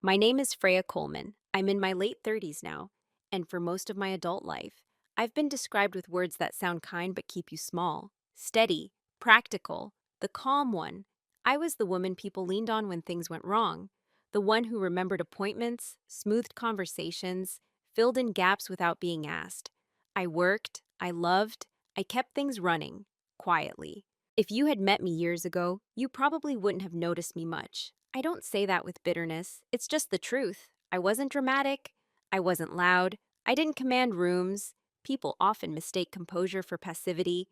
My name is Freya Coleman. I'm in my late 30s now, and for most of my adult life, I've been described with words that sound kind but keep you small, steady, practical, the calm one. I was the woman people leaned on when things went wrong, the one who remembered appointments, smoothed conversations, filled in gaps without being asked. I worked, I loved, I kept things running, quietly. If you had met me years ago, you probably wouldn't have noticed me much. I don't say that with bitterness, it's just the truth. I wasn't dramatic, I wasn't loud, I didn't command rooms. People often mistake composure for passivity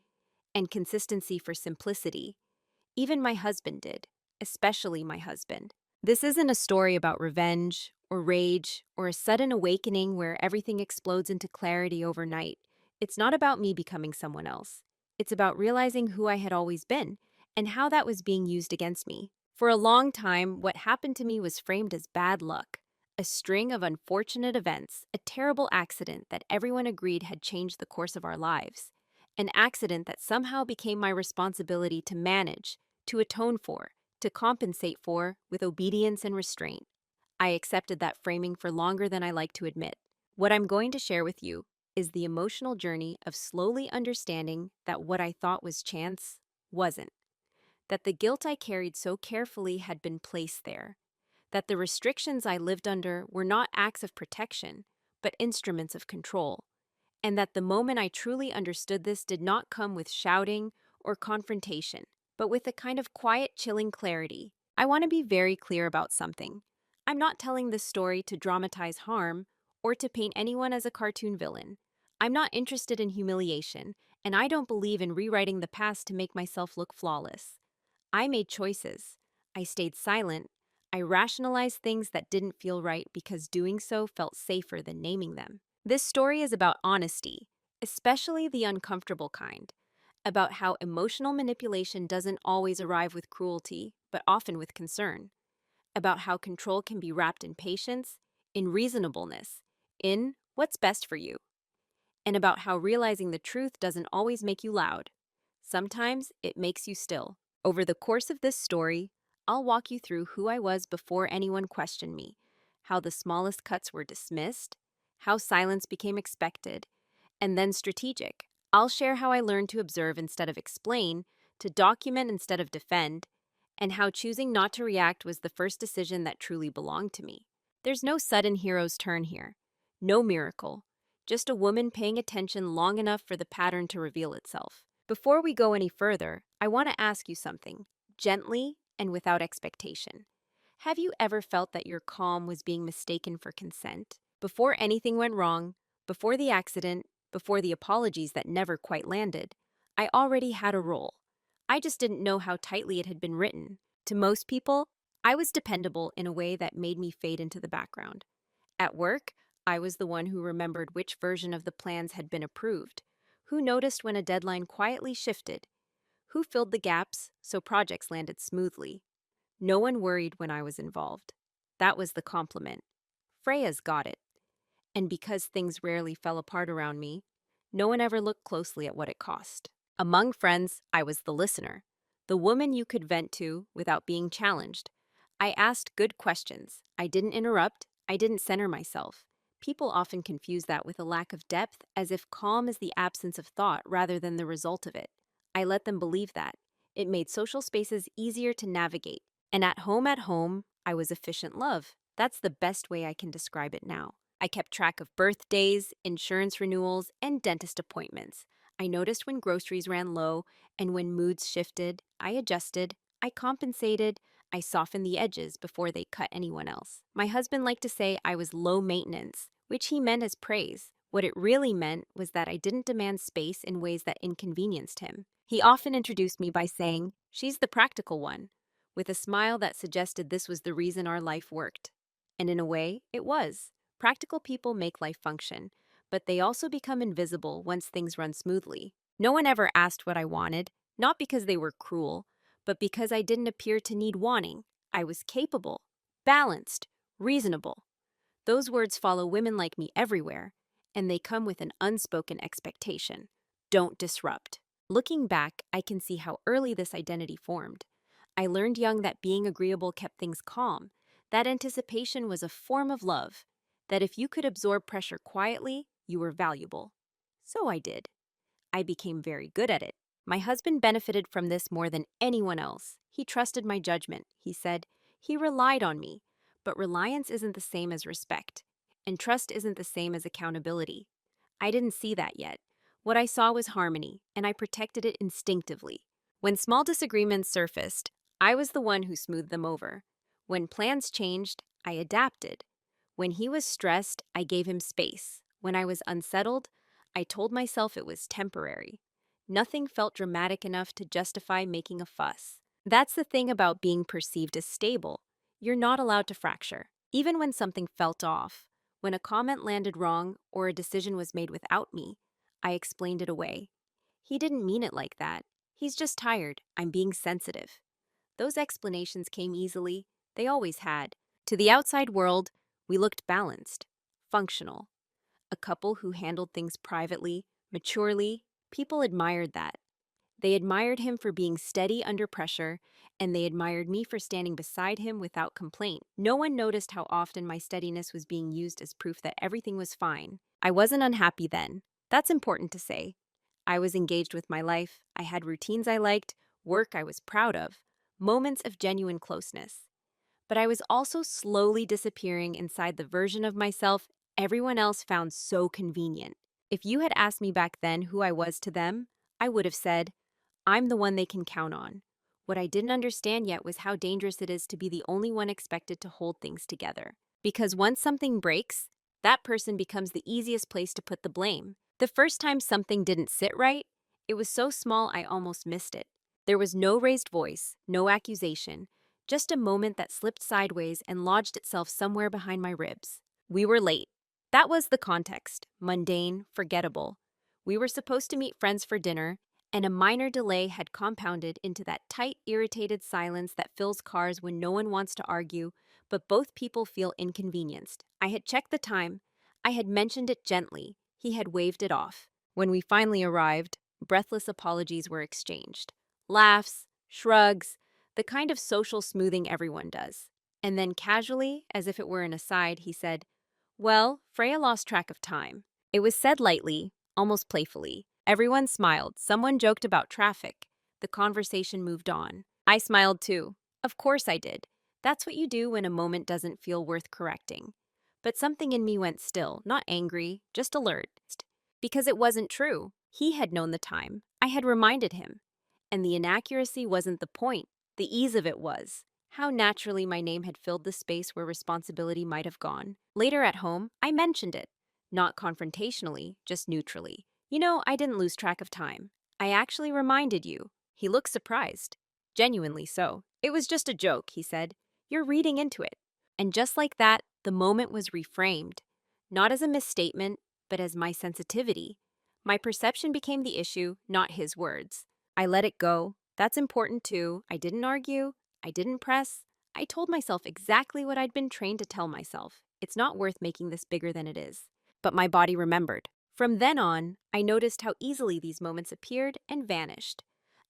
and consistency for simplicity. Even my husband did, especially my husband. This isn't a story about revenge or rage or a sudden awakening where everything explodes into clarity overnight. It's not about me becoming someone else. It's about realizing who I had always been and how that was being used against me. For a long time, what happened to me was framed as bad luck, a string of unfortunate events, a terrible accident that everyone agreed had changed the course of our lives, an accident that somehow became my responsibility to manage, to atone for, to compensate for with obedience and restraint. I accepted that framing for longer than I like to admit. What I'm going to share with you is the emotional journey of slowly understanding that what I thought was chance wasn't, that the guilt I carried so carefully had been placed there, that the restrictions I lived under were not acts of protection, but instruments of control, and that the moment I truly understood this did not come with shouting or confrontation, but with a kind of quiet, chilling clarity. I want to be very clear about something. I'm not telling this story to dramatize harm or to paint anyone as a cartoon villain. I'm not interested in humiliation, and I don't believe in rewriting the past to make myself look flawless. I made choices. I stayed silent. I rationalized things that didn't feel right because doing so felt safer than naming them. This story is about honesty, especially the uncomfortable kind, about how emotional manipulation doesn't always arrive with cruelty, but often with concern, about how control can be wrapped in patience, in reasonableness, in what's best for you, and about how realizing the truth doesn't always make you loud. Sometimes it makes you still. Over the course of this story, I'll walk you through who I was before anyone questioned me, how the smallest cuts were dismissed, how silence became expected, and then strategic. I'll share how I learned to observe instead of explain, to document instead of defend, and how choosing not to react was the first decision that truly belonged to me. There's no sudden hero's turn here, no miracle, just a woman paying attention long enough for the pattern to reveal itself. Before we go any further, I want to ask you something, gently and without expectation. Have you ever felt that your calm was being mistaken for consent? Before anything went wrong, before the accident, before the apologies that never quite landed, I already had a role. I just didn't know how tightly it had been written. To most people, I was dependable in a way that made me fade into the background. At work, I was the one who remembered which version of the plans had been approved, who noticed when a deadline quietly shifted, who filled the gaps so projects landed smoothly. No one worried when I was involved. That was the compliment. Freya's got it. And because things rarely fell apart around me, no one ever looked closely at what it cost. Among friends, I was the listener, the woman you could vent to without being challenged. I asked good questions. I didn't interrupt. I didn't center myself. People often confuse that with a lack of depth, as if calm is the absence of thought rather than the result of it. I let them believe that. It made social spaces easier to navigate. And at home, I was efficient love. That's the best way I can describe it now. I kept track of birthdays, insurance renewals, and dentist appointments. I noticed when groceries ran low and when moods shifted. I adjusted, I compensated, I softened the edges before they cut anyone else. My husband liked to say I was low maintenance, which he meant as praise. What it really meant was that I didn't demand space in ways that inconvenienced him. He often introduced me by saying, "She's the practical one," with a smile that suggested this was the reason our life worked. And in a way, it was. Practical people make life function, but they also become invisible once things run smoothly. No one ever asked what I wanted, not because they were cruel, but because I didn't appear to need wanting. I was capable, balanced, reasonable. Those words follow women like me everywhere, and they come with an unspoken expectation. Don't disrupt. Looking back, I can see how early this identity formed. I learned young that being agreeable kept things calm, That anticipation was a form of love, that if you could absorb pressure quietly, you were valuable. So I did. I became very good at it. My husband benefited from this more than anyone else. He trusted my judgment, he said. He relied on me. But reliance isn't the same as respect, and trust isn't the same as accountability. I didn't see that yet. What I saw was harmony, and I protected it instinctively. When small disagreements surfaced, I was the one who smoothed them over. When plans changed, I adapted. When he was stressed, I gave him space. When I was unsettled, I told myself it was temporary. Nothing felt dramatic enough to justify making a fuss. That's the thing about being perceived as stable. You're not allowed to fracture, even when something felt off. When a comment landed wrong or a decision was made without me, I explained it away. He didn't mean it like that. He's just tired. I'm being sensitive. Those explanations came easily. They always had. To the outside world, we looked balanced, functional. A couple who handled things privately, maturely. People admired that. They admired him for being steady under pressure, and they admired me for standing beside him without complaint. No one noticed how often my steadiness was being used as proof that everything was fine. I wasn't unhappy then. That's important to say. I was engaged with my life. I had routines I liked, work I was proud of, moments of genuine closeness. But I was also slowly disappearing inside the version of myself everyone else found so convenient. If you had asked me back then who I was to them, I would have said, I'm the one they can count on. What I didn't understand yet was how dangerous it is to be the only one expected to hold things together. Because once something breaks, that person becomes the easiest place to put the blame. The first time something didn't sit right, it was so small I almost missed it. There was no raised voice, no accusation, just a moment that slipped sideways and lodged itself somewhere behind my ribs. We were late. That was the context, mundane, forgettable. We were supposed to meet friends for dinner, and a minor delay had compounded into that tight, irritated silence that fills cars when no one wants to argue, but both people feel inconvenienced. I had checked the time. I had mentioned it gently. He had waved it off. When we finally arrived, breathless apologies were exchanged. Laughs, shrugs, the kind of social smoothing everyone does. And then casually, as if it were an aside, he said, well, Freya lost track of time. It was said lightly, almost playfully. Everyone smiled. Someone joked about traffic. The conversation moved on. I smiled too. Of course I did. That's what you do when a moment doesn't feel worth correcting. But something in me went still, not angry, just alert. Because it wasn't true. He had known the time. I had reminded him. And the inaccuracy wasn't the point. The ease of it was. How naturally my name had filled the space where responsibility might have gone. Later at home, I mentioned it. Not confrontationally, just neutrally. You know, I didn't lose track of time. I actually reminded you. He looked surprised. Genuinely so. It was just a joke, he said. You're reading into it. And just like that, the moment was reframed. Not as a misstatement, but as my sensitivity. My perception became the issue, not his words. I let it go. That's important too. I didn't argue. I didn't press. I told myself exactly what I'd been trained to tell myself. It's not worth making this bigger than it is. But my body remembered. From then on, I noticed how easily these moments appeared and vanished.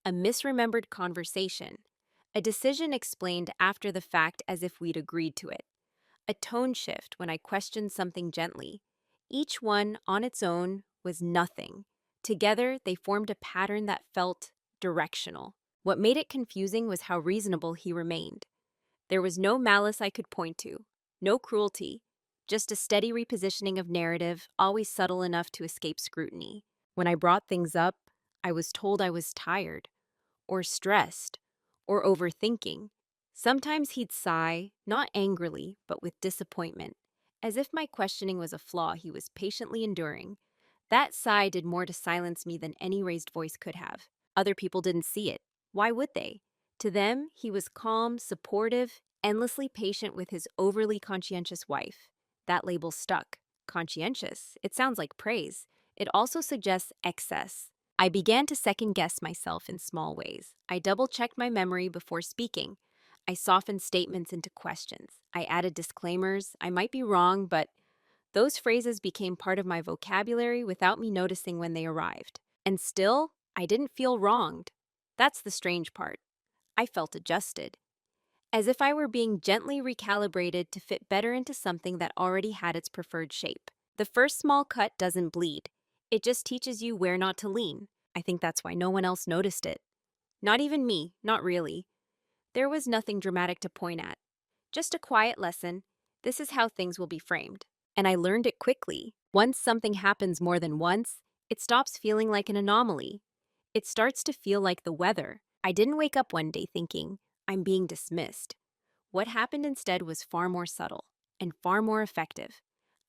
A misremembered conversation. A decision explained after the fact as if we'd agreed to it. A tone shift when I questioned something gently. Each one, on its own, was nothing. Together, they formed a pattern that felt directional. What made it confusing was how reasonable he remained. There was no malice I could point to, no cruelty, just a steady repositioning of narrative, always subtle enough to escape scrutiny. When I brought things up, I was told I was tired, or stressed, or overthinking. Sometimes he'd sigh, not angrily, but with disappointment, as if my questioning was a flaw he was patiently enduring. That sigh did more to silence me than any raised voice could have. Other people didn't see it. Why would they? To them, he was calm, supportive, endlessly patient with his overly conscientious wife. That label stuck. Conscientious. It sounds like praise. It also suggests excess. I began to second-guess myself in small ways. I double-checked my memory before speaking. I softened statements into questions. I added disclaimers. I might be wrong, but those phrases became part of my vocabulary without me noticing when they arrived. And still, I didn't feel wronged. That's the strange part. I felt adjusted. as if I were being gently recalibrated to fit better into something that already had its preferred shape. The first small cut doesn't bleed, it just teaches you where not to lean. I think that's why no one else noticed it. Not even me, not really. There was nothing dramatic to point at. Just a quiet lesson. This is how things will be framed. And I learned it quickly. Once something happens more than once, it stops feeling like an anomaly. It starts to feel like the weather. I didn't wake up one day thinking, I'm being dismissed. What happened instead was far more subtle and far more effective.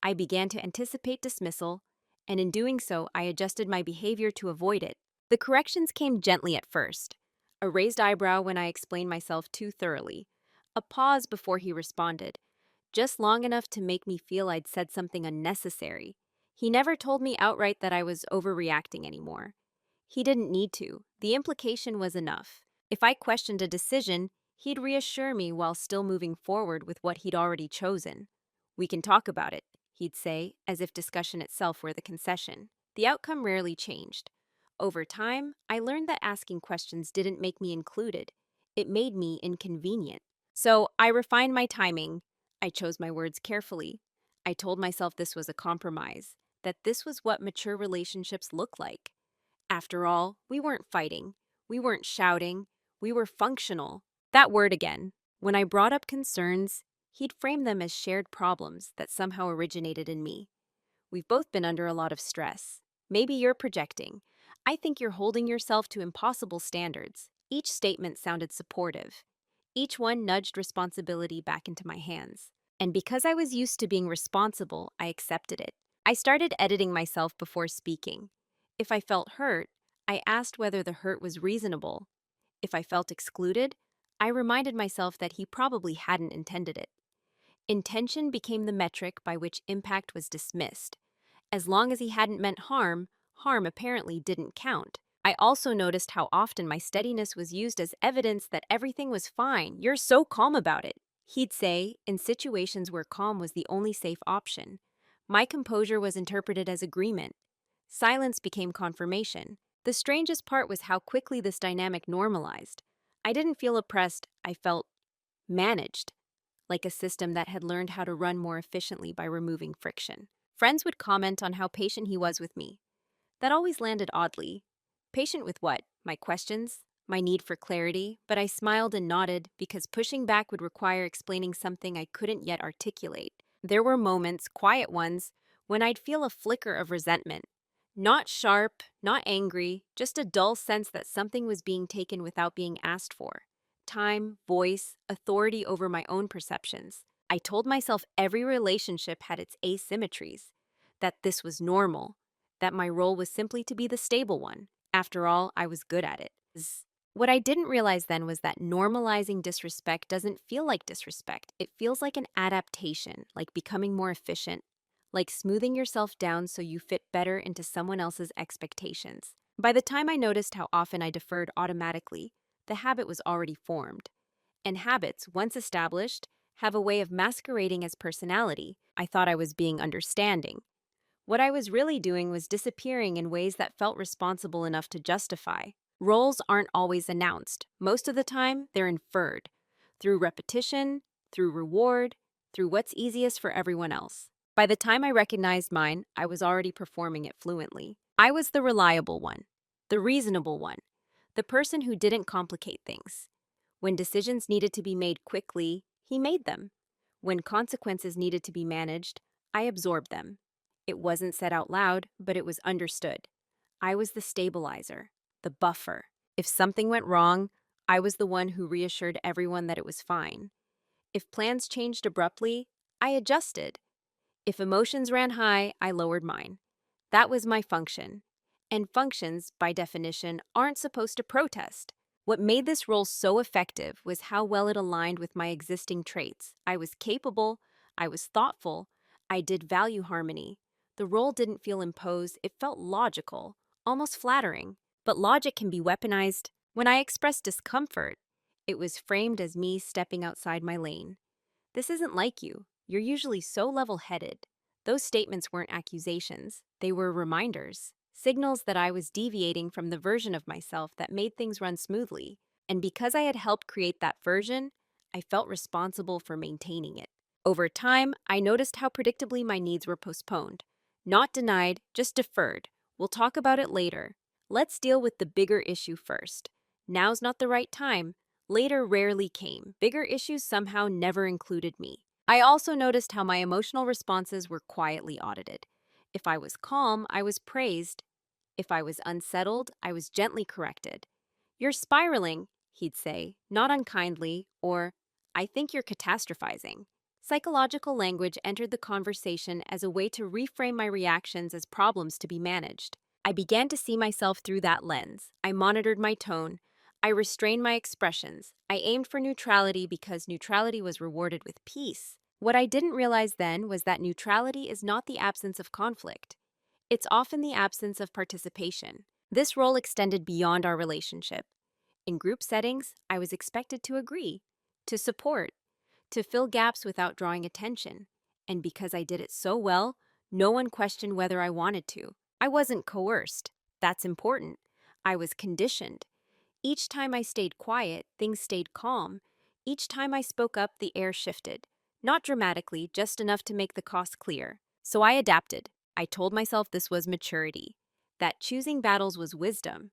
I began to anticipate dismissal, and in doing so, I adjusted my behavior to avoid it. The corrections came gently at first. A raised eyebrow when I explained myself too thoroughly. A pause before he responded, just long enough to make me feel I'd said something unnecessary. He never told me outright that I was overreacting anymore. He didn't need to. The implication was enough. If I questioned a decision, he'd reassure me while still moving forward with what he'd already chosen. We can talk about it, he'd say, as if discussion itself were the concession. The outcome rarely changed. Over time, I learned that asking questions didn't make me included. It made me inconvenient. So I refined my timing. I chose my words carefully. I told myself this was a compromise, that this was what mature relationships look like. After all, we weren't fighting. We weren't shouting. We were functional. That word again. When I brought up concerns, he'd frame them as shared problems that somehow originated in me. We've both been under a lot of stress. Maybe you're projecting. I think you're holding yourself to impossible standards. Each statement sounded supportive. Each one nudged responsibility back into my hands. And because I was used to being responsible, I accepted it. I started editing myself before speaking. If I felt hurt, I asked whether the hurt was reasonable. If I felt excluded, I reminded myself that he probably hadn't intended it. Intention became the metric by which impact was dismissed. As long as he hadn't meant harm, harm apparently didn't count. I also noticed how often my steadiness was used as evidence that everything was fine. You're so calm about it, he'd say, in situations where calm was the only safe option. My composure was interpreted as agreement. Silence became confirmation. The strangest part was how quickly this dynamic normalized. I didn't feel oppressed, I felt managed, like a system that had learned how to run more efficiently by removing friction. Friends would comment on how patient he was with me. That always landed oddly. Patient with what? My questions? My need for clarity? But I smiled and nodded because pushing back would require explaining something I couldn't yet articulate. There were moments, quiet ones, when I'd feel a flicker of resentment. Not sharp, not angry, just a dull sense that something was being taken without being asked for. Time, voice, authority over my own perceptions. I told myself every relationship had its asymmetries, that this was normal, that my role was simply to be the stable one. After all, I was good at it. What I didn't realize then was that normalizing disrespect doesn't feel like disrespect. It feels like an adaptation, like becoming more efficient, like smoothing yourself down so you fit better into someone else's expectations. By the time I noticed how often I deferred automatically, the habit was already formed. And habits, once established, have a way of masquerading as personality. I thought I was being understanding. What I was really doing was disappearing in ways that felt responsible enough to justify. Roles aren't always announced. Most of the time, they're inferred. Through repetition, through reward, through what's easiest for everyone else. By the time I recognized mine, I was already performing it fluently. I was the reliable one, the reasonable one, the person who didn't complicate things. When decisions needed to be made quickly, he made them. When consequences needed to be managed, I absorbed them. It wasn't said out loud, but it was understood. I was the stabilizer, the buffer. If something went wrong, I was the one who reassured everyone that it was fine. If plans changed abruptly, I adjusted. If emotions ran high, I lowered mine. That was my function. And functions, by definition, aren't supposed to protest. What made this role so effective was how well it aligned with my existing traits. I was capable, I was thoughtful, I did value harmony. The role didn't feel imposed, it felt logical, almost flattering. But logic can be weaponized. When I expressed discomfort, it was framed as me stepping outside my lane. This isn't like you. You're usually so level-headed. Those statements weren't accusations. They were reminders, signals that I was deviating from the version of myself that made things run smoothly. And because I had helped create that version, I felt responsible for maintaining it. Over time, I noticed how predictably my needs were postponed. Not denied, just deferred. We'll talk about it later. Let's deal with the bigger issue first. Now's not the right time. Later rarely came. Bigger issues somehow never included me. I also noticed how my emotional responses were quietly audited. If I was calm, I was praised. If I was unsettled, I was gently corrected. "You're spiraling," he'd say, not unkindly, or "I think you're catastrophizing." Psychological language entered the conversation as a way to reframe my reactions as problems to be managed. I began to see myself through that lens. I monitored my tone. I restrained my expressions. I aimed for neutrality because neutrality was rewarded with peace. What I didn't realize then was that neutrality is not the absence of conflict. It's often the absence of participation. This role extended beyond our relationship. In group settings, I was expected to agree, to support, to fill gaps without drawing attention. And because I did it so well, no one questioned whether I wanted to. I wasn't coerced. That's important. I was conditioned. Each time I stayed quiet, things stayed calm. Each time I spoke up, the air shifted. Not dramatically, just enough to make the cost clear. So I adapted. I told myself this was maturity, that choosing battles was wisdom,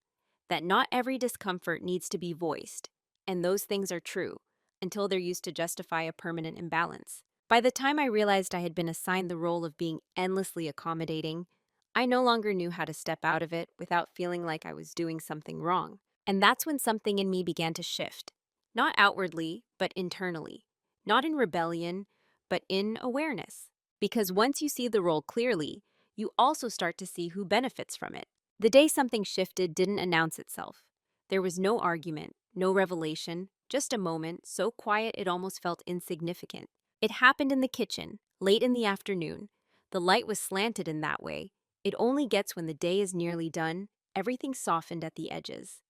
that not every discomfort needs to be voiced. And those things are true, until they're used to justify a permanent imbalance. By the time I realized I had been assigned the role of being endlessly accommodating, I no longer knew how to step out of it without feeling like I was doing something wrong. And that's when something in me began to shift. Not outwardly, but internally. Not in rebellion, but in awareness. Because once you see the role clearly, you also start to see who benefits from it. The day something shifted didn't announce itself. There was no argument, no revelation, just a moment so quiet it almost felt insignificant. It happened in the kitchen, late in the afternoon. The light was slanted in that way. It only gets when the day is nearly done. Everything softened at the edges.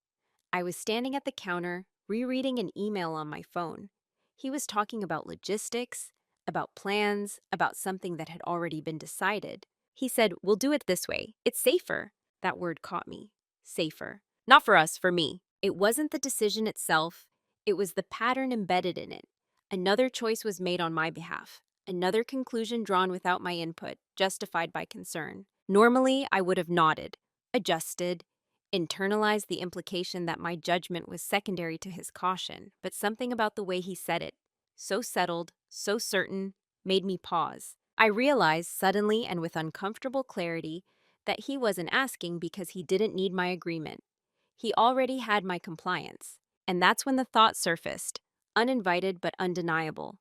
I was standing at the counter, rereading an email on my phone. He was talking about logistics, about plans, about something that had already been decided. He said, "We'll do it this way. It's safer." That word caught me. Safer. Not for us, for me. It wasn't the decision itself. It was the pattern embedded in it. Another choice was made on my behalf. Another conclusion drawn without my input, justified by concern. Normally, I would have nodded, adjusted, internalized the implication that my judgment was secondary to his caution, but something about the way he said it, so settled, so certain, made me pause. I realized suddenly and with uncomfortable clarity that he wasn't asking because he didn't need my agreement. He already had my compliance. And that's when the thought surfaced, uninvited but undeniable.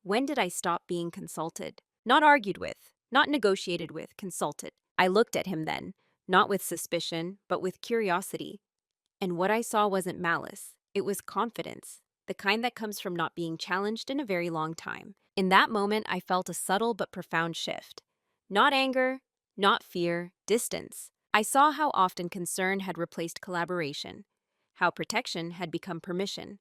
When did I stop being consulted? Not argued with, not negotiated with, consulted. I looked at him then, not with suspicion, but with curiosity. And what I saw wasn't malice, it was confidence, the kind that comes from not being challenged in a very long time. In that moment, I felt a subtle but profound shift. Not anger, not fear, distance. I saw how often concern had replaced collaboration, how protection had become permission,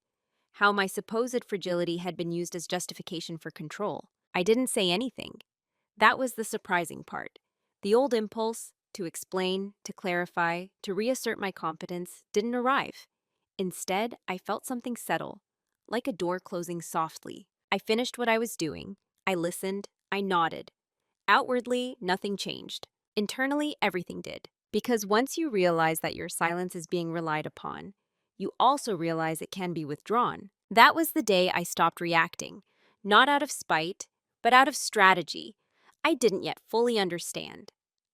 how my supposed fragility had been used as justification for control. I didn't say anything. That was the surprising part. The old impulse, to explain, to clarify, to reassert my competence, didn't arrive. Instead, I felt something settle, like a door closing softly. I finished what I was doing. I listened. I nodded. Outwardly, nothing changed. Internally, everything did. Because once you realize that your silence is being relied upon, you also realize it can be withdrawn. That was the day I stopped reacting, not out of spite, but out of strategy. I didn't yet fully understand.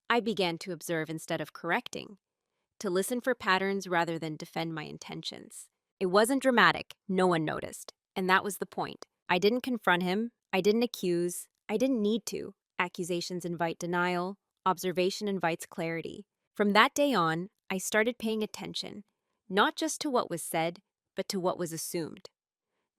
I began to observe instead of correcting, to listen for patterns rather than defend my intentions. It wasn't dramatic, no one noticed, and that was the point. I didn't confront him, I didn't accuse, I didn't need to. Accusations invite denial, observation invites clarity. From that day on, I started paying attention, not just to what was said, but to what was assumed.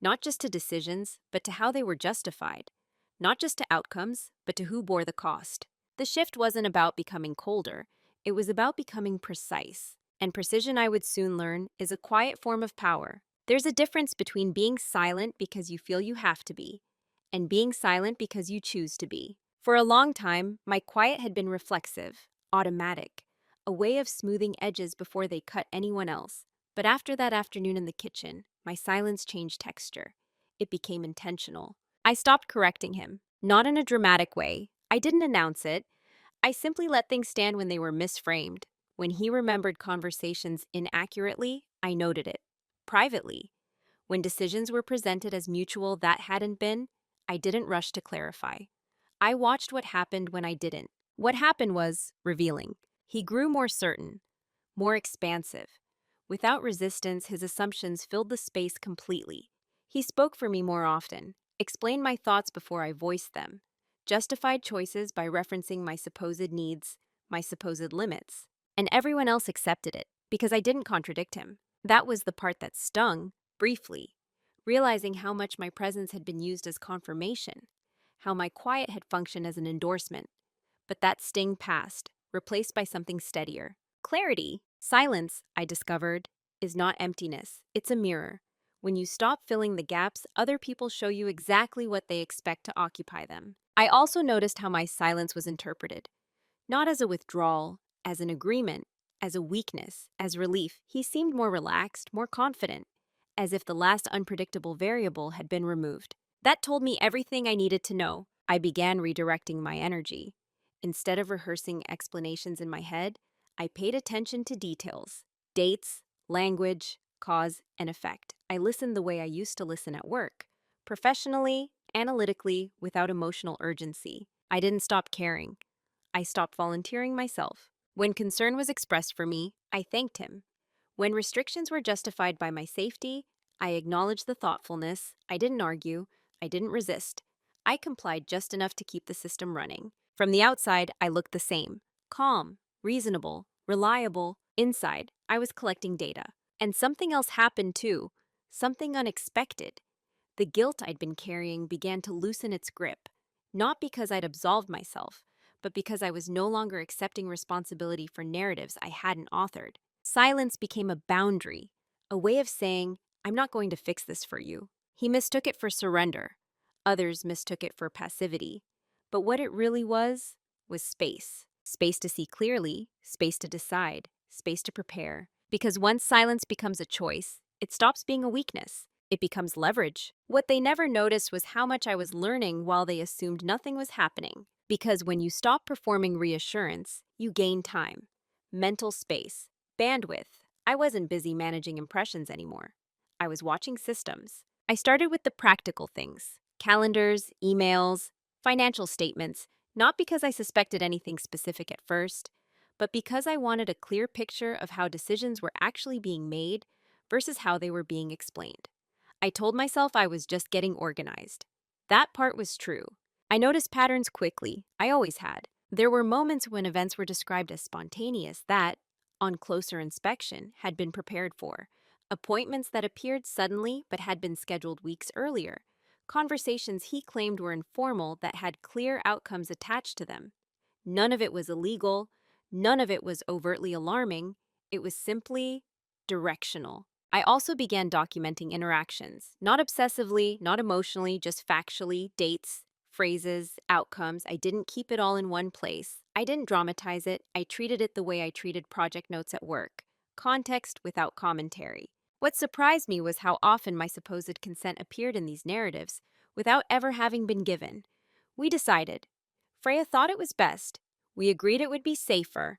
Not just to decisions, but to how they were justified. Not just to outcomes, but to who bore the cost. The shift wasn't about becoming colder, it was about becoming precise. And precision, I would soon learn, is a quiet form of power. There's a difference between being silent because you feel you have to be, and being silent because you choose to be. For a long time, my quiet had been reflexive, automatic, a way of smoothing edges before they cut anyone else. But after that afternoon in the kitchen, my silence changed texture. it became intentional. I stopped correcting him, not in a dramatic way. I didn't announce it. I simply let things stand when they were misframed. When he remembered conversations inaccurately, I noted it. Privately, when decisions were presented as mutual that hadn't been, I didn't rush to clarify. I watched what happened when I didn't. What happened was revealing. He grew more certain, more expansive. Without resistance, his assumptions filled the space completely. He spoke for me more often, explained my thoughts before I voiced them, justified choices by referencing my supposed needs, my supposed limits. And everyone else accepted it, because I didn't contradict him. That was the part that stung, briefly, realizing how much my presence had been used as confirmation, how my quiet had functioned as an endorsement. But that sting passed, replaced by something steadier. Clarity. Silence, I discovered, is not emptiness. It's a mirror. When you stop filling the gaps, other people show you exactly what they expect to occupy them. I also noticed how my silence was interpreted. Not as a withdrawal, as an agreement, as a weakness, as relief. He seemed more relaxed, more confident, as if the last unpredictable variable had been removed. That told me everything I needed to know. I began redirecting my energy. Instead of rehearsing explanations in my head, I paid attention to details: dates, language, cause, and effect. I listened the way I used to listen at work, professionally, analytically, without emotional urgency. I didn't stop caring. I stopped volunteering myself. When concern was expressed for me, I thanked him. When restrictions were justified by my safety, I acknowledged the thoughtfulness. I didn't argue. I didn't resist. I complied just enough to keep the system running. From the outside, I looked the same: calm, reasonable, reliable. Inside, I was collecting data. And something else happened too, something unexpected. The guilt I'd been carrying began to loosen its grip, not because I'd absolved myself, but because I was no longer accepting responsibility for narratives I hadn't authored. Silence became a boundary, a way of saying, I'm not going to fix this for you. He mistook it for surrender. Others mistook it for passivity. But what it really was space. Space to see clearly, space to decide, space to prepare. Because once silence becomes a choice, it stops being a weakness. It becomes leverage. What they never noticed was how much I was learning while they assumed nothing was happening. Because when you stop performing reassurance, you gain time, mental space, bandwidth. I wasn't busy managing impressions anymore. I was watching systems. I started with the practical things: calendars, emails, financial statements, not because I suspected anything specific at first, but because I wanted a clear picture of how decisions were actually being made versus how they were being explained. I told myself I was just getting organized. That part was true. I noticed patterns quickly. I always had. There were moments when events were described as spontaneous that, on closer inspection, had been prepared for. Appointments that appeared suddenly but had been scheduled weeks earlier. Conversations he claimed were informal that had clear outcomes attached to them. None of it was illegal. None of it was overtly alarming. It was simply directional. I also began documenting interactions, not obsessively, not emotionally, just factually: dates, phrases, outcomes. I didn't keep it all in one place. I didn't dramatize it. I treated it the way I treated project notes at work: context without commentary. What surprised me was how often my supposed consent appeared in these narratives without ever having been given. We decided. Freya thought it was best. We agreed it would be safer.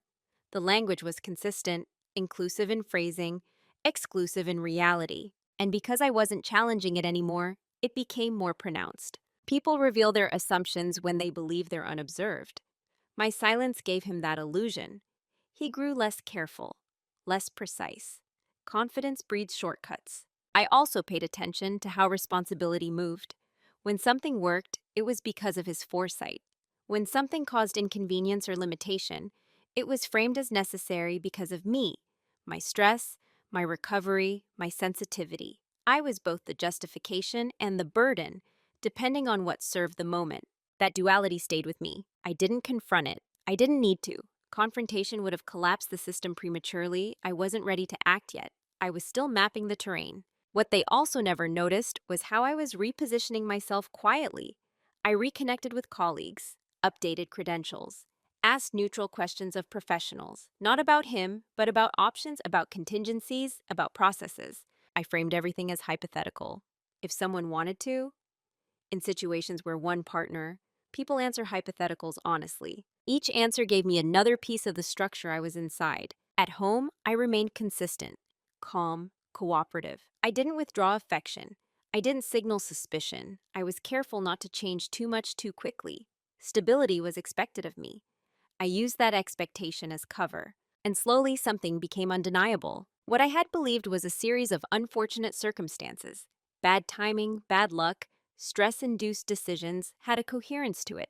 The language was consistent, inclusive in phrasing, exclusive in reality. And because I wasn't challenging it anymore, it became more pronounced. People reveal their assumptions when they believe they're unobserved. My silence gave him that illusion. He grew less careful, less precise. Confidence breeds shortcuts. I also paid attention to how responsibility moved. When something worked, it was because of his foresight. When something caused inconvenience or limitation, it was framed as necessary because of me, my stress, my recovery, my sensitivity. I was both the justification and the burden, depending on what served the moment. That duality stayed with me. I didn't confront it. I didn't need to. Confrontation would have collapsed the system prematurely. I wasn't ready to act yet. I was still mapping the terrain. What they also never noticed was how I was repositioning myself quietly. I reconnected with colleagues, updated credentials, asked neutral questions of professionals, not about him, but about options, about contingencies, about processes. I framed everything as hypothetical. if someone wanted to. In situations where one partner, people answer hypotheticals honestly. Each answer gave me another piece of the structure I was inside. At home, I remained consistent, calm, cooperative. I didn't withdraw affection. I didn't signal suspicion. I was careful not to change too much too quickly. Stability was expected of me. I used that expectation as cover, and slowly something became undeniable. What I had believed was a series of unfortunate circumstances, bad timing, bad luck, stress-induced decisions, had a coherence to it.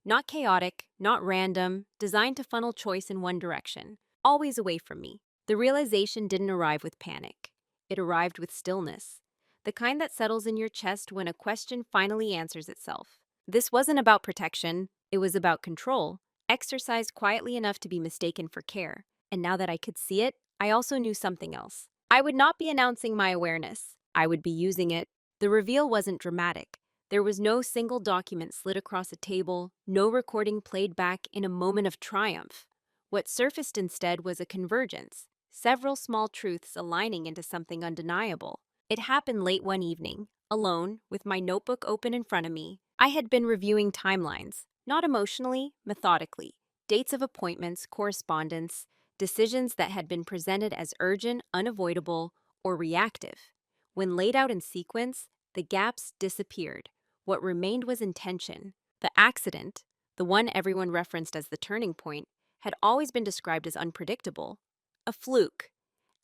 Not chaotic, not random, designed to funnel choice in one direction, always away from me. The realization didn't arrive with panic. It arrived with stillness, the kind that settles in your chest when a question finally answers itself. This wasn't about protection, it was about control, exercised quietly enough to be mistaken for care. And now that I could see it, I also knew something else. I would not be announcing my awareness. I would be using it. The reveal wasn't dramatic. There was no single document slid across a table, no recording played back in a moment of triumph. What surfaced instead was a convergence, several small truths aligning into something undeniable. It happened late one evening, alone, with my notebook open in front of me. I had been reviewing timelines, not emotionally, methodically. Dates of appointments, correspondence, decisions that had been presented as urgent, unavoidable, or reactive. When laid out in sequence, the gaps disappeared. What remained was intention. The accident, the one everyone referenced as the turning point, had always been described as unpredictable. A fluke,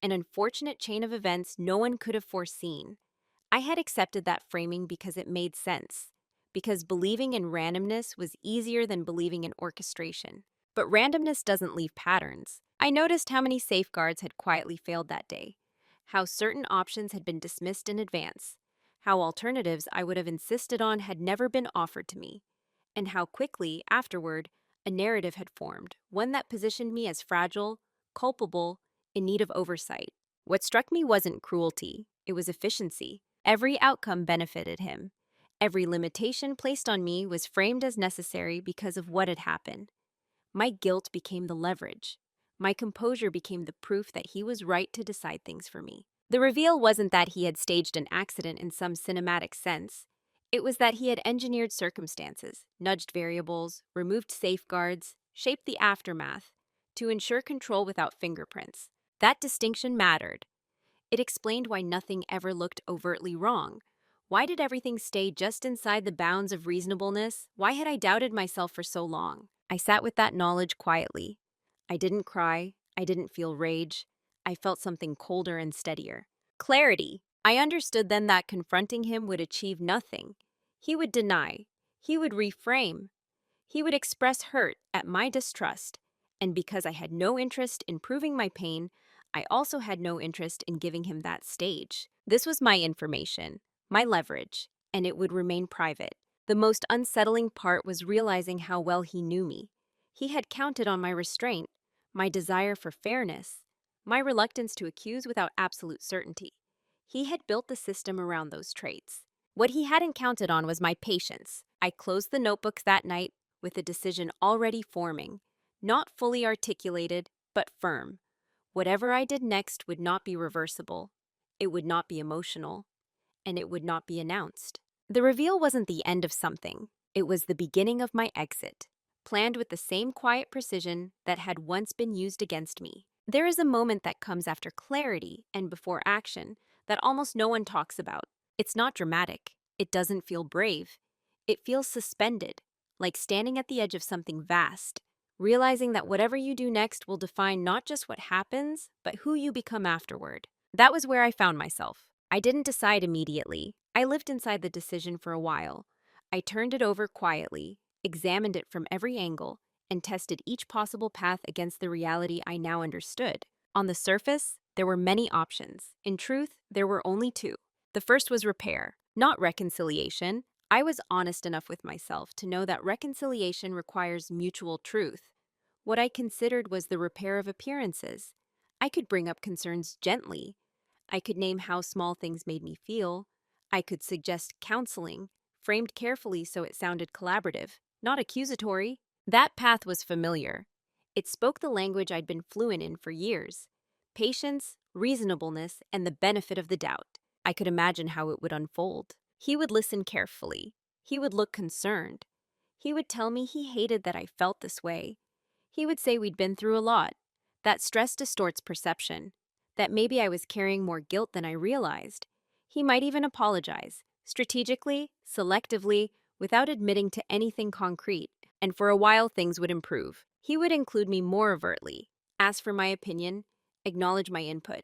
an unfortunate chain of events no one could have foreseen. I had accepted that framing because it made sense, because believing in randomness was easier than believing in orchestration. But randomness doesn't leave patterns. I noticed how many safeguards had quietly failed that day, how certain options had been dismissed in advance, how alternatives I would have insisted on had never been offered to me, and how quickly, afterward, a narrative had formed, one that positioned me as fragile, culpable, in need of oversight. What struck me wasn't cruelty, it was efficiency. Every outcome benefited him. Every limitation placed on me was framed as necessary because of what had happened. My guilt became the leverage. My composure became the proof that he was right to decide things for me. The reveal wasn't that he had staged an accident in some cinematic sense. It was that he had engineered circumstances, nudged variables, removed safeguards, shaped the aftermath to ensure control without fingerprints. That distinction mattered. It explained why nothing ever looked overtly wrong. Why did everything stay just inside the bounds of reasonableness? Why had I doubted myself for so long? I sat with that knowledge quietly. I didn't cry. I didn't feel rage. I felt something colder and steadier. Clarity. I understood then that confronting him would achieve nothing. He would deny. He would reframe. He would express hurt at my distrust. And because I had no interest in proving my pain, I also had no interest in giving him that stage. This was my information, my leverage, and it would remain private. The most unsettling part was realizing how well he knew me. He had counted on my restraint, my desire for fairness, my reluctance to accuse without absolute certainty. He had built the system around those traits. What he hadn't counted on was my patience. I closed the notebook that night with a decision already forming, not fully articulated, but firm. Whatever I did next would not be reversible. It would not be emotional, and it would not be announced. The reveal wasn't the end of something. It was the beginning of my exit, planned with the same quiet precision that had once been used against me. There is a moment that comes after clarity and before action that almost no one talks about. It's not dramatic. It doesn't feel brave. It feels suspended, like standing at the edge of something vast, realizing that whatever you do next will define not just what happens, but who you become afterward. That was where I found myself. I didn't decide immediately. I lived inside the decision for a while. I turned it over quietly, examined it from every angle, and tested each possible path against the reality I now understood. On the surface, there were many options. In truth, there were only two. The first was repair, not reconciliation. I was honest enough with myself to know that reconciliation requires mutual truth. What I considered was the repair of appearances. I could bring up concerns gently. I could name how small things made me feel. I could suggest counseling, framed carefully so it sounded collaborative, not accusatory. That path was familiar. It spoke the language I'd been fluent in for years: patience, reasonableness, and the benefit of the doubt. I could imagine how it would unfold. He would listen carefully. He would look concerned. He would tell me he hated that I felt this way. He would say we'd been through a lot, that stress distorts perception, that maybe I was carrying more guilt than I realized. He might even apologize, strategically, selectively, without admitting to anything concrete, and for a while things would improve. He would include me more overtly, ask for my opinion, acknowledge my input.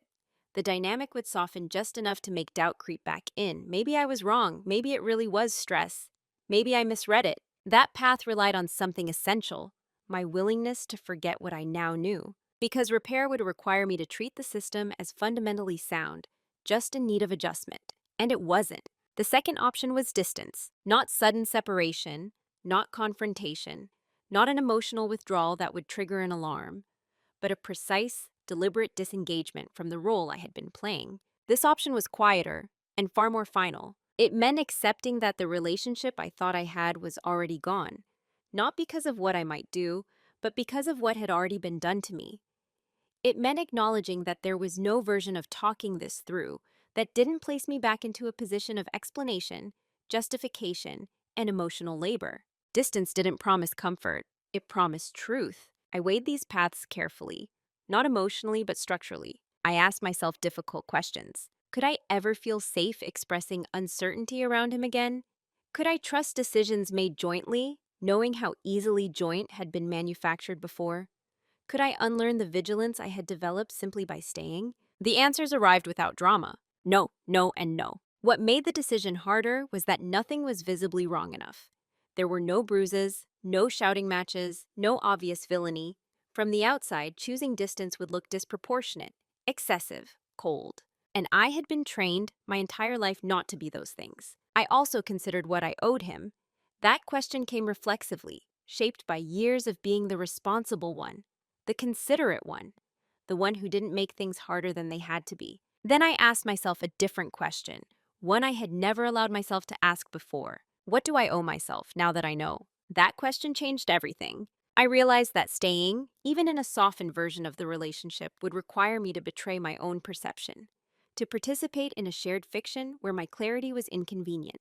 The dynamic would soften just enough to make doubt creep back in. Maybe I was wrong. Maybe it really was stress. Maybe I misread it. That path relied on something essential, my willingness to forget what I now knew. Because repair would require me to treat the system as fundamentally sound, just in need of adjustment. And it wasn't. The second option was distance, not sudden separation, not confrontation, not an emotional withdrawal that would trigger an alarm, but a precise, deliberate disengagement from the role I had been playing. This option was quieter and far more final. It meant accepting that the relationship I thought I had was already gone, not because of what I might do, but because of what had already been done to me. It meant acknowledging that there was no version of talking this through that didn't place me back into a position of explanation, justification, and emotional labor. Distance didn't promise comfort, it promised truth. I weighed these paths carefully, not emotionally but structurally. I asked myself difficult questions. Could I ever feel safe expressing uncertainty around him again? Could I trust decisions made jointly, knowing how easily joint had been manufactured before? Could I unlearn the vigilance I had developed simply by staying? The answers arrived without drama. No, no, and no. What made the decision harder was that nothing was visibly wrong enough. There were no bruises, no shouting matches, no obvious villainy. From the outside, choosing distance would look disproportionate, excessive, cold. And I had been trained my entire life not to be those things. I also considered what I owed him. That question came reflexively, shaped by years of being the responsible one, the considerate one, the one who didn't make things harder than they had to be. Then I asked myself a different question, one I had never allowed myself to ask before. What do I owe myself now that I know? That question changed everything. I realized that staying, even in a softened version of the relationship, would require me to betray my own perception, to participate in a shared fiction where my clarity was inconvenient.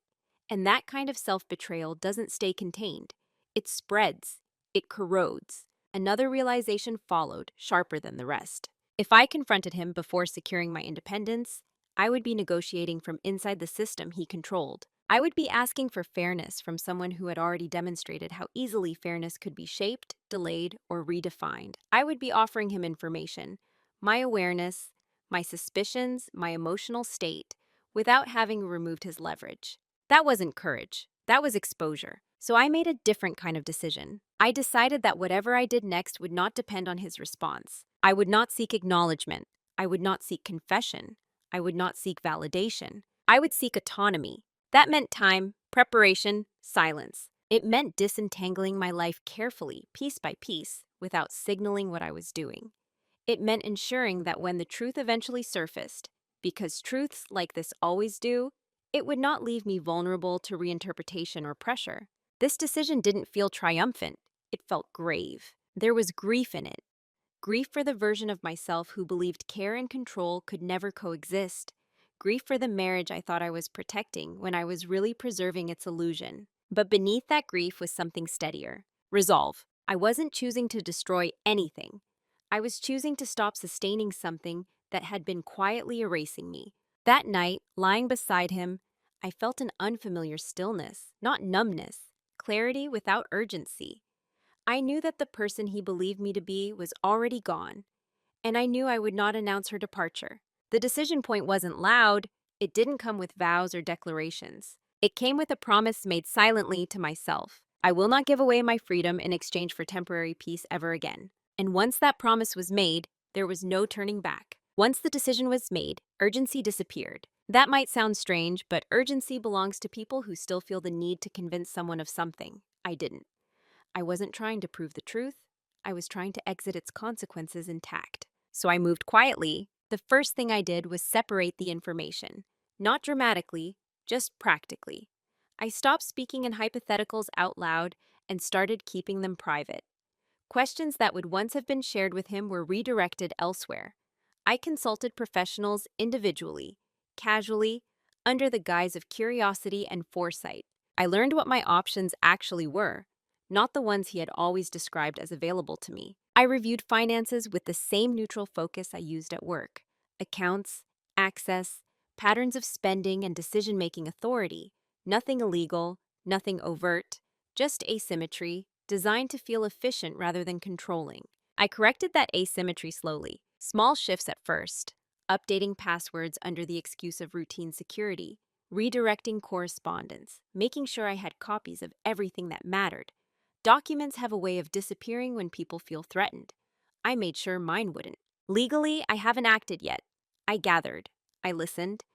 And that kind of self-betrayal doesn't stay contained. It spreads. It corrodes. Another realization followed, sharper than the rest. If I confronted him before securing my independence, I would be negotiating from inside the system he controlled. I would be asking for fairness from someone who had already demonstrated how easily fairness could be shaped, delayed, or redefined. I would be offering him information, my awareness, my suspicions, my emotional state, without having removed his leverage. That wasn't courage. That was exposure. So I made a different kind of decision. I decided that whatever I did next would not depend on his response. I would not seek acknowledgement. I would not seek confession. I would not seek validation. I would seek autonomy. That meant time, preparation, silence. It meant disentangling my life carefully, piece by piece, without signaling what I was doing. It meant ensuring that when the truth eventually surfaced, because truths like this always do, it would not leave me vulnerable to reinterpretation or pressure. This decision didn't feel triumphant. It felt grave. There was grief in it. Grief for the version of myself who believed care and control could never coexist. Grief for the marriage I thought I was protecting when I was really preserving its illusion. But beneath that grief was something steadier. Resolve. I wasn't choosing to destroy anything. I was choosing to stop sustaining something that had been quietly erasing me. That night, lying beside him, I felt an unfamiliar stillness, not numbness, clarity without urgency. I knew that the person he believed me to be was already gone, and I knew I would not announce her departure. The decision point wasn't loud. It didn't come with vows or declarations. It came with a promise made silently to myself. I will not give away my freedom in exchange for temporary peace ever again. And once that promise was made, there was no turning back. Once the decision was made, urgency disappeared. That might sound strange, but urgency belongs to people who still feel the need to convince someone of something. I didn't. I wasn't trying to prove the truth. I was trying to exit its consequences intact. So I moved quietly. The first thing I did was separate the information. Not dramatically, just practically. I stopped speaking in hypotheticals out loud and started keeping them private. Questions that would once have been shared with him were redirected elsewhere. I consulted professionals individually, casually, under the guise of curiosity and foresight. I learned what my options actually were, not the ones he had always described as available to me. I reviewed finances with the same neutral focus I used at work: accounts, access, patterns of spending, and decision-making authority. Nothing illegal, nothing overt, just asymmetry, designed to feel efficient rather than controlling. I corrected that asymmetry slowly, small shifts at first, updating passwords under the excuse of routine security, redirecting correspondence, making sure I had copies of everything that mattered. Documents have a way of disappearing when people feel threatened. I made sure mine wouldn't. Legally, I haven't acted yet. I gathered. I listened.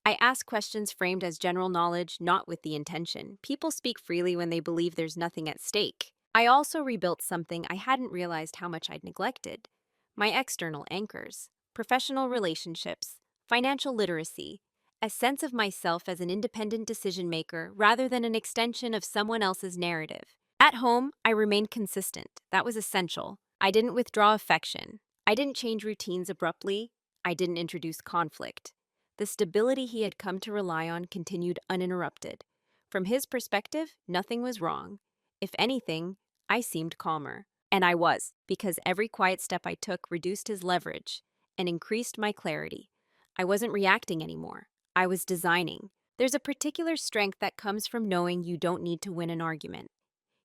I asked questions framed as general knowledge, not with the intention. People speak freely when they believe there's nothing at stake. I also rebuilt something I hadn't realized how much I'd neglected: my external anchors, professional relationships, financial literacy, a sense of myself as an independent decision maker rather than an extension of someone else's narrative. At home, I remained consistent. That was essential. I didn't withdraw affection. I didn't change routines abruptly. I didn't introduce conflict. The stability he had come to rely on continued uninterrupted. From his perspective, nothing was wrong. If anything, I seemed calmer. And I was, because every quiet step I took reduced his leverage and increased my clarity. I wasn't reacting anymore. I was designing. There's a particular strength that comes from knowing you don't need to win an argument.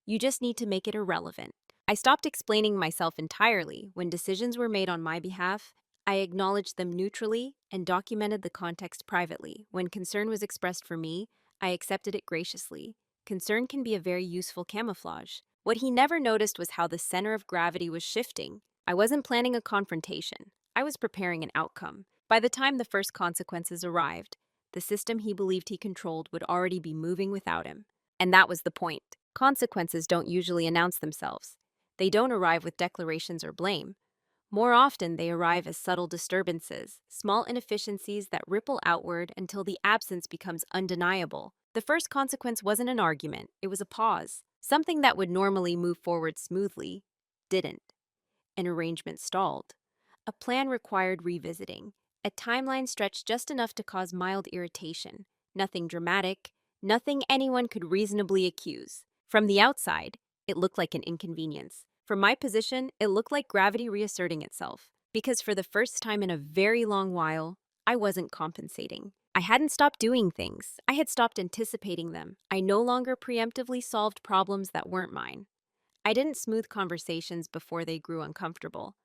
You just need to make it irrelevant. I stopped explaining myself entirely. When decisions were made on my behalf, I acknowledged them neutrally and documented the context privately. When concern was expressed for me, I accepted it graciously. Concern can be a very useful camouflage. What he never noticed was how the center of gravity was shifting. I wasn't planning a confrontation. I was preparing an outcome. By the time the first consequences arrived, the system he believed he controlled would already be moving without him. And that was the point. Consequences don't usually announce themselves. They don't arrive with declarations or blame. More often, they arrive as subtle disturbances, small inefficiencies that ripple outward until the absence becomes undeniable. The first consequence wasn't an argument, it was a pause. Something that would normally move forward smoothly didn't. An arrangement stalled. A plan required revisiting. A timeline stretched just enough to cause mild irritation. Nothing dramatic, nothing anyone could reasonably accuse. From the outside, it looked like an inconvenience. From my position, it looked like gravity reasserting itself. Because for the first time in a very long while, I wasn't compensating. I hadn't stopped doing things. I had stopped anticipating them. I no longer preemptively solved problems that weren't mine. I didn't smooth conversations before they grew uncomfortable.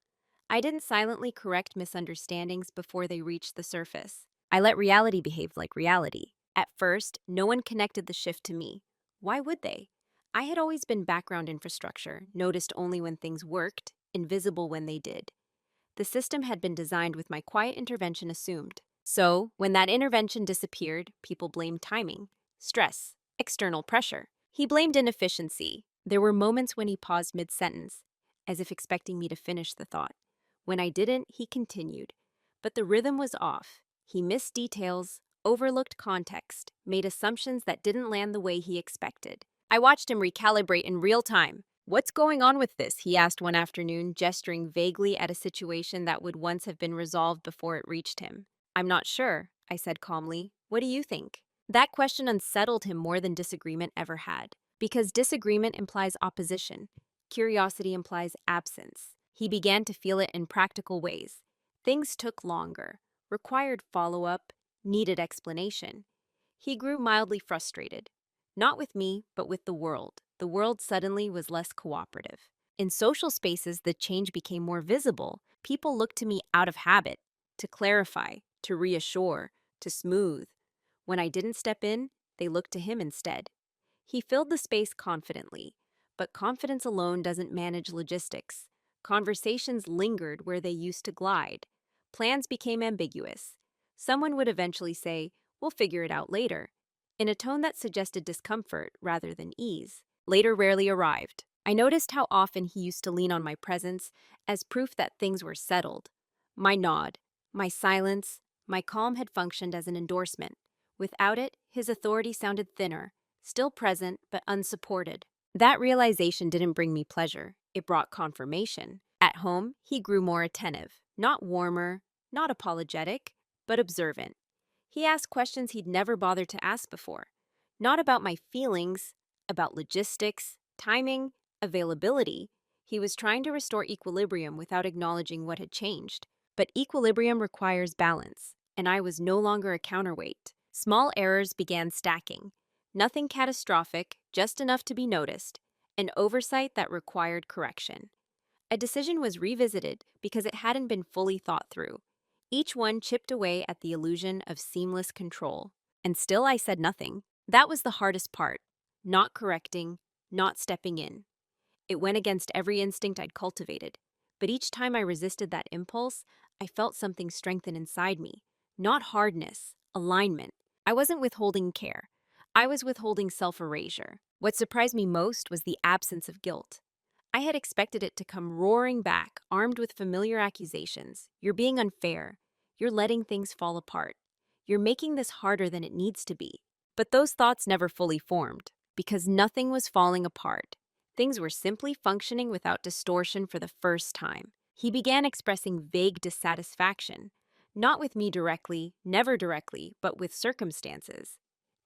I didn't silently correct misunderstandings before they reached the surface. I let reality behave like reality. At first, no one connected the shift to me. Why would they? I had always been background infrastructure, noticed only when things worked, invisible when they did. The system had been designed with my quiet intervention assumed. So, when that intervention disappeared, people blamed timing, stress, external pressure. He blamed inefficiency. There were moments when he paused mid-sentence, as if expecting me to finish the thought. When I didn't, he continued. But the rhythm was off. He missed details, overlooked context, made assumptions that didn't land the way he expected. I watched him recalibrate in real time. "What's going on with this?" he asked one afternoon, gesturing vaguely at a situation that would once have been resolved before it reached him. "I'm not sure," I said calmly. "What do you think?" That question unsettled him more than disagreement ever had. Because disagreement implies opposition. Curiosity implies absence. He began to feel it in practical ways. Things took longer, required follow-up, needed explanation. He grew mildly frustrated. Not with me, but with the world. The world suddenly was less cooperative. In social spaces, the change became more visible. People looked to me out of habit, to clarify, to reassure, to smooth. When I didn't step in, they looked to him instead. He filled the space confidently, but confidence alone doesn't manage logistics. Conversations lingered where they used to glide. Plans became ambiguous. Someone would eventually say, "We'll figure it out later," in a tone that suggested discomfort rather than ease. Later rarely arrived. I noticed how often he used to lean on my presence as proof that things were settled. My nod, my silence, my calm had functioned as an endorsement. Without it, his authority sounded thinner, still present but unsupported. That realization didn't bring me pleasure. It brought confirmation. At home, he grew more attentive, not warmer, not apologetic, but observant. He asked questions he'd never bothered to ask before. Not about my feelings, about logistics, timing, availability. He was trying to restore equilibrium without acknowledging what had changed. But equilibrium requires balance, and I was no longer a counterweight. Small errors began stacking. Nothing catastrophic, just enough to be noticed. An oversight that required correction. A decision was revisited because it hadn't been fully thought through. Each one chipped away at the illusion of seamless control. And still I said nothing. That was the hardest part. Not correcting, not stepping in. It went against every instinct I'd cultivated. But each time I resisted that impulse, I felt something strengthen inside me. Not hardness, alignment. I wasn't withholding care. I was withholding self-erasure. What surprised me most was the absence of guilt. I had expected it to come roaring back, armed with familiar accusations. You're being unfair. You're letting things fall apart. You're making this harder than it needs to be. But those thoughts never fully formed, because nothing was falling apart. Things were simply functioning without distortion for the first time. He began expressing vague dissatisfaction, not with me directly, never directly, but with circumstances.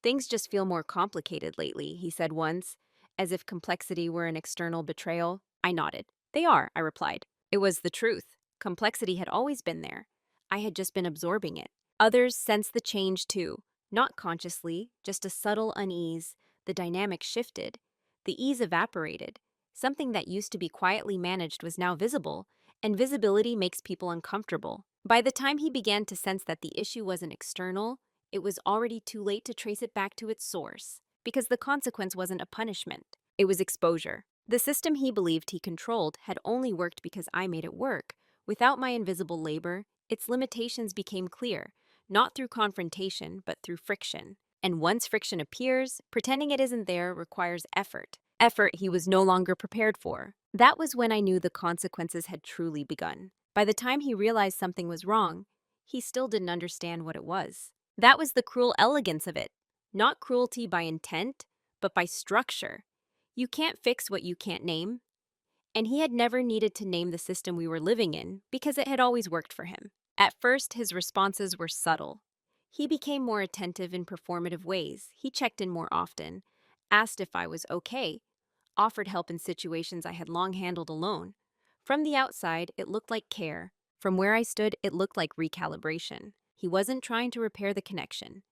Things just feel more complicated lately, he said once, as if complexity were an external betrayal. I nodded. They are, I replied. It was the truth. Complexity had always been there. I had just been absorbing it. Others sensed the change too, not consciously, just a subtle unease. The dynamic shifted. The ease evaporated. Something that used to be quietly managed was now visible, and visibility makes people uncomfortable. By the time he began to sense that the issue wasn't external, it was already too late to trace it back to its source, because the consequence wasn't a punishment. It was exposure. The system he believed he controlled had only worked because I made it work. Without my invisible labor, its limitations became clear, not through confrontation, but through friction. And once friction appears, pretending it isn't there requires effort. Effort he was no longer prepared for. That was when I knew the consequences had truly begun. By the time he realized something was wrong, he still didn't understand what it was. That was the cruel elegance of it. Not cruelty by intent, but by structure. You can't fix what you can't name. And he had never needed to name the system we were living in because it had always worked for him. At first, his responses were subtle. He became more attentive in performative ways. He checked in more often, asked if I was okay, offered help in situations I had long handled alone. From the outside, it looked like care. From where I stood, it looked like recalibration. He wasn't trying to repair the connection.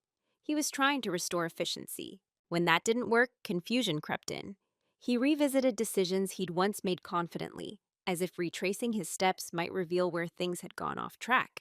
He was trying to restore efficiency. When that didn't work, confusion crept in. He revisited decisions he'd once made confidently, as if retracing his steps might reveal where things had gone off track.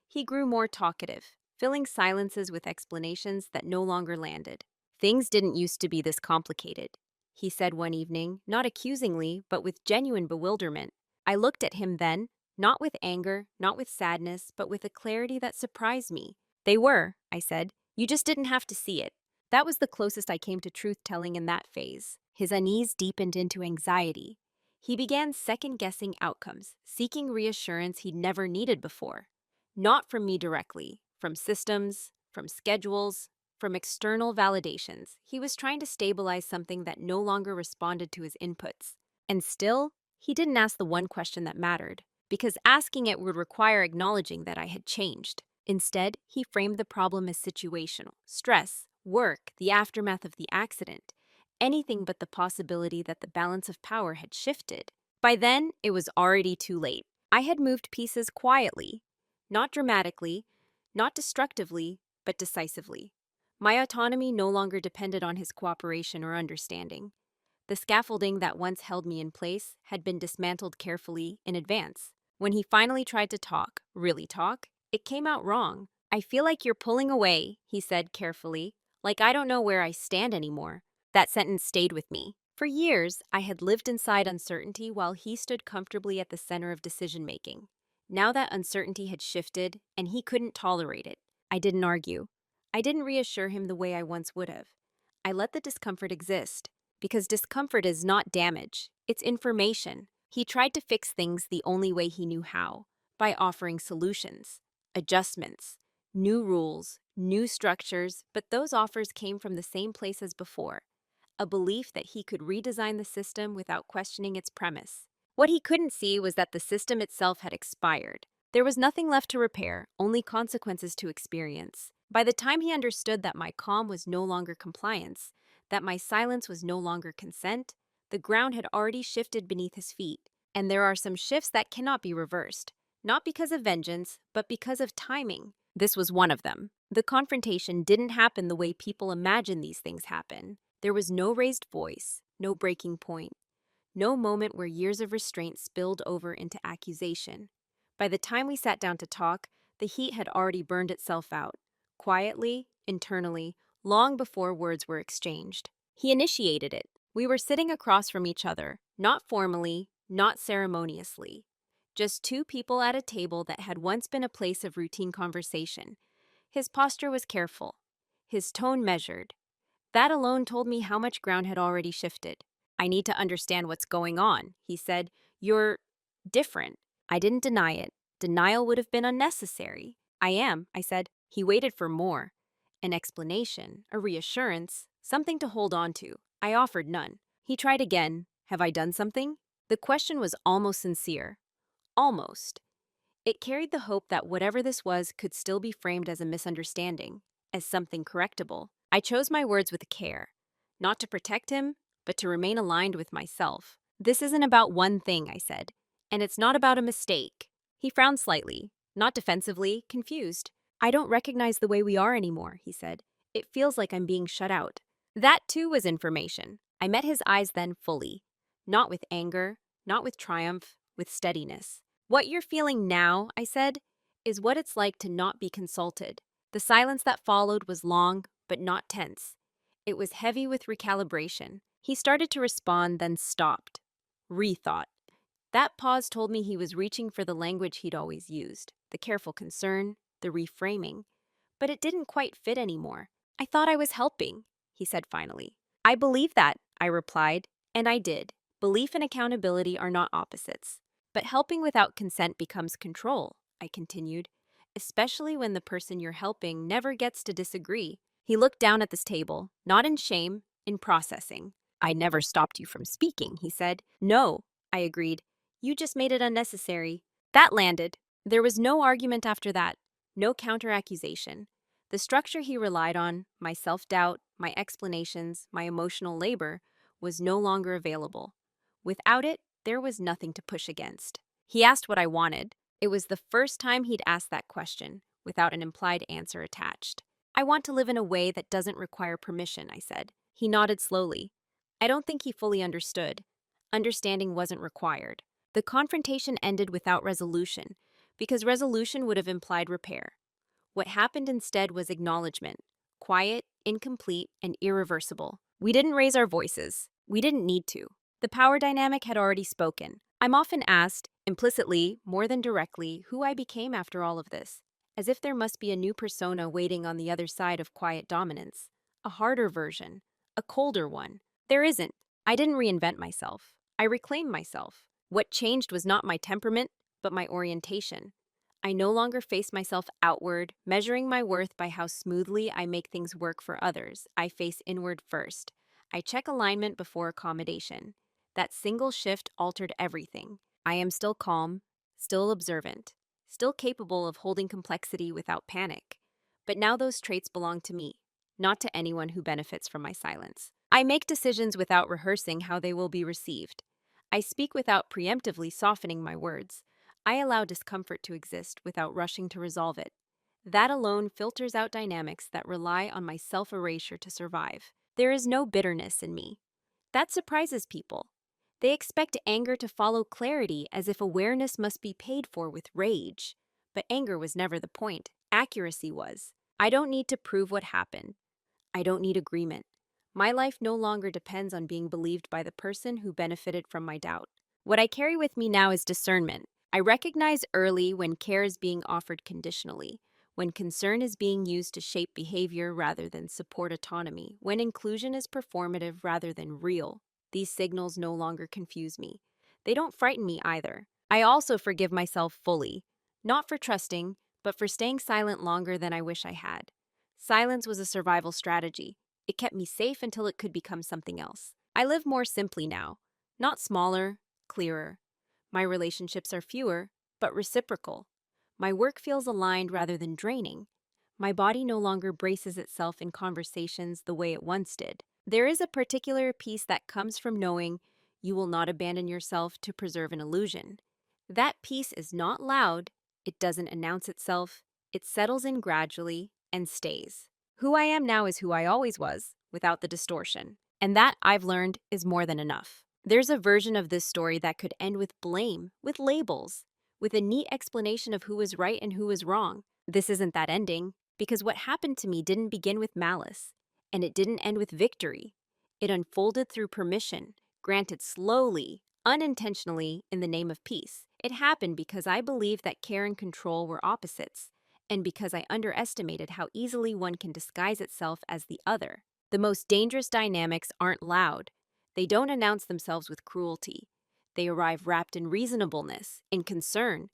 He grew more talkative, filling silences with explanations that no longer landed. Things didn't used to be this complicated, he said one evening, not accusingly, but with genuine bewilderment. I looked at him then, not with anger, not with sadness, but with a clarity that surprised me. They were, I said. You just didn't have to see it. That was the closest I came to truth-telling in that phase. His unease deepened into anxiety. He began second-guessing outcomes, seeking reassurance he'd never needed before. Not from me directly, from systems, from schedules, from external validations. He was trying to stabilize something that no longer responded to his inputs. And still, he didn't ask the one question that mattered, because asking it would require acknowledging that I had changed. Instead, he framed the problem as situational. Stress, work, the aftermath of the accident. Anything but the possibility that the balance of power had shifted. By then, it was already too late. I had moved pieces quietly, not dramatically, not destructively, but decisively. My autonomy no longer depended on his cooperation or understanding. The scaffolding that once held me in place had been dismantled carefully in advance. When he finally tried to talk, really talk, it came out wrong. I feel like you're pulling away, he said carefully, like I don't know where I stand anymore. That sentence stayed with me. For years, I had lived inside uncertainty while he stood comfortably at the center of decision-making. Now that uncertainty had shifted, and he couldn't tolerate it. I didn't argue. I didn't reassure him the way I once would have. I let the discomfort exist, because discomfort is not damage, it's information. He tried to fix things the only way he knew how, by offering solutions, adjustments, new rules, new structures, but those offers came from the same place as before. A belief that he could redesign the system without questioning its premise. What he couldn't see was that the system itself had expired. There was nothing left to repair, only consequences to experience. By the time he understood that my calm was no longer compliance, that my silence was no longer consent, the ground had already shifted beneath his feet. And there are some shifts that cannot be reversed, not because of vengeance, but because of timing. This was one of them. The confrontation didn't happen the way people imagine these things happen. There was no raised voice, no breaking point, no moment where years of restraint spilled over into accusation. By the time we sat down to talk, the heat had already burned itself out, quietly, internally, long before words were exchanged. He initiated it. We were sitting across from each other, not formally, not ceremoniously. Just two people at a table that had once been a place of routine conversation. His posture was careful, his tone measured. That alone told me how much ground had already shifted. I need to understand what's going on, he said. You're different. I didn't deny it. Denial would have been unnecessary. I am, I said. He waited for more. An explanation, a reassurance, something to hold on to. I offered none. He tried again. Have I done something? The question was almost sincere. Almost. It carried the hope that whatever this was could still be framed as a misunderstanding, as something correctable. I chose my words with care, not to protect him, but to remain aligned with myself. This isn't about one thing, I said, and it's not about a mistake. He frowned slightly, not defensively, confused. I don't recognize the way we are anymore, he said. It feels like I'm being shut out. That too was information. I met his eyes then fully, not with anger, not with triumph, with steadiness. What you're feeling now, I said, is what it's like to not be consulted. The silence that followed was long, but not tense. It was heavy with recalibration. He started to respond, then stopped. Rethought. That pause told me he was reaching for the language he'd always used, the careful concern, the reframing. But it didn't quite fit anymore. I thought I was helping, he said finally. I believe that, I replied, and I did. Belief and accountability are not opposites. But helping without consent becomes control, I continued, especially when the person you're helping never gets to disagree. He looked down at this table, not in shame, in processing. I never stopped you from speaking, he said. No, I agreed. You just made it unnecessary. That landed. There was no argument after that, no counter-accusation. The structure he relied on, my self-doubt, my explanations, my emotional labor, was no longer available. Without it, there was nothing to push against. He asked what I wanted. It was the first time he'd asked that question, without an implied answer attached. I want to live in a way that doesn't require permission, I said. He nodded slowly. I don't think he fully understood. Understanding wasn't required. The confrontation ended without resolution, because resolution would have implied repair. What happened instead was acknowledgement, quiet, incomplete, and irreversible. We didn't raise our voices. We didn't need to. The power dynamic had already spoken. I'm often asked, implicitly, more than directly, who I became after all of this, as if there must be a new persona waiting on the other side of quiet dominance. A harder version, a colder one. There isn't. I didn't reinvent myself. I reclaimed myself. What changed was not my temperament, but my orientation. I no longer face myself outward, measuring my worth by how smoothly I make things work for others. I face inward first. I check alignment before accommodation. That single shift altered everything. I am still calm, still observant, still capable of holding complexity without panic. But now those traits belong to me, not to anyone who benefits from my silence. I make decisions without rehearsing how they will be received. I speak without preemptively softening my words. I allow discomfort to exist without rushing to resolve it. That alone filters out dynamics that rely on my self-erasure to survive. There is no bitterness in me. That surprises people. They expect anger to follow clarity as if awareness must be paid for with rage. But anger was never the point. Accuracy was. I don't need to prove what happened. I don't need agreement. My life no longer depends on being believed by the person who benefited from my doubt. What I carry with me now is discernment. I recognize early when care is being offered conditionally, when concern is being used to shape behavior rather than support autonomy, when inclusion is performative rather than real. These signals no longer confuse me. They don't frighten me either. I also forgive myself fully, not for trusting, but for staying silent longer than I wish I had. Silence was a survival strategy. It kept me safe until it could become something else. I live more simply now, not smaller, clearer. My relationships are fewer, but reciprocal. My work feels aligned rather than draining. My body no longer braces itself in conversations the way it once did. There is a particular peace that comes from knowing you will not abandon yourself to preserve an illusion. That peace is not loud, it doesn't announce itself, it settles in gradually and stays. Who I am now is who I always was, without the distortion. And that, I've learned, is more than enough. There's a version of this story that could end with blame, with labels, with a neat explanation of who was right and who was wrong. This isn't that ending, because what happened to me didn't begin with malice, and it didn't end with victory. It unfolded through permission, granted slowly, unintentionally, in the name of peace. It happened because I believed that care and control were opposites, and because I underestimated how easily one can disguise itself as the other. The most dangerous dynamics aren't loud. They don't announce themselves with cruelty. They arrive wrapped in reasonableness, in concern,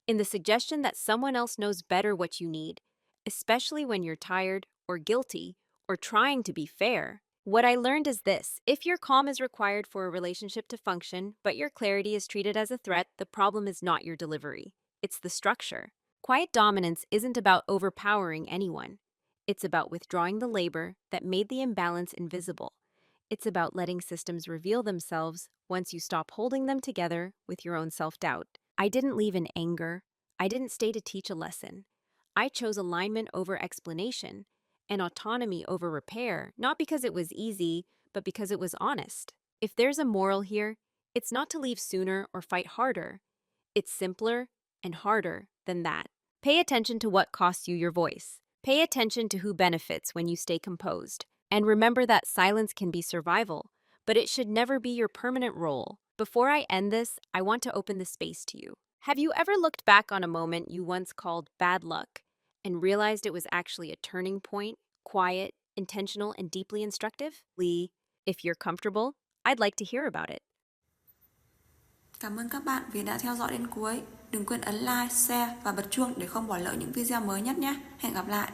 in the suggestion that someone else knows better what you need, especially when you're tired or guilty or trying to be fair. What I learned is this: if your calm is required for a relationship to function, but your clarity is treated as a threat, the problem is not your delivery. It's the structure. Quiet dominance isn't about overpowering anyone. It's about withdrawing the labor that made the imbalance invisible. It's about letting systems reveal themselves once you stop holding them together with your own self-doubt. I didn't leave in anger. I didn't stay to teach a lesson. I chose alignment over explanation and autonomy over repair, not because it was easy, but because it was honest. If there's a moral here, it's not to leave sooner or fight harder. It's simpler and harder than that. Pay attention to what costs you your voice. Pay attention to who benefits when you stay composed. And remember that silence can be survival, but it should never be your permanent role. Before I end this, I want to open the space to you. Have you ever looked back on a moment you once called bad luck and realized it was actually a turning point, quiet, intentional, and deeply instructive? Lee, if you're comfortable, I'd like to hear about it. Cảm ơn các bạn vì đã theo dõi đến cuối. Đừng quên ấn like, share và bật chuông để không bỏ lỡ những video mới nhất nhé. Hẹn gặp lại.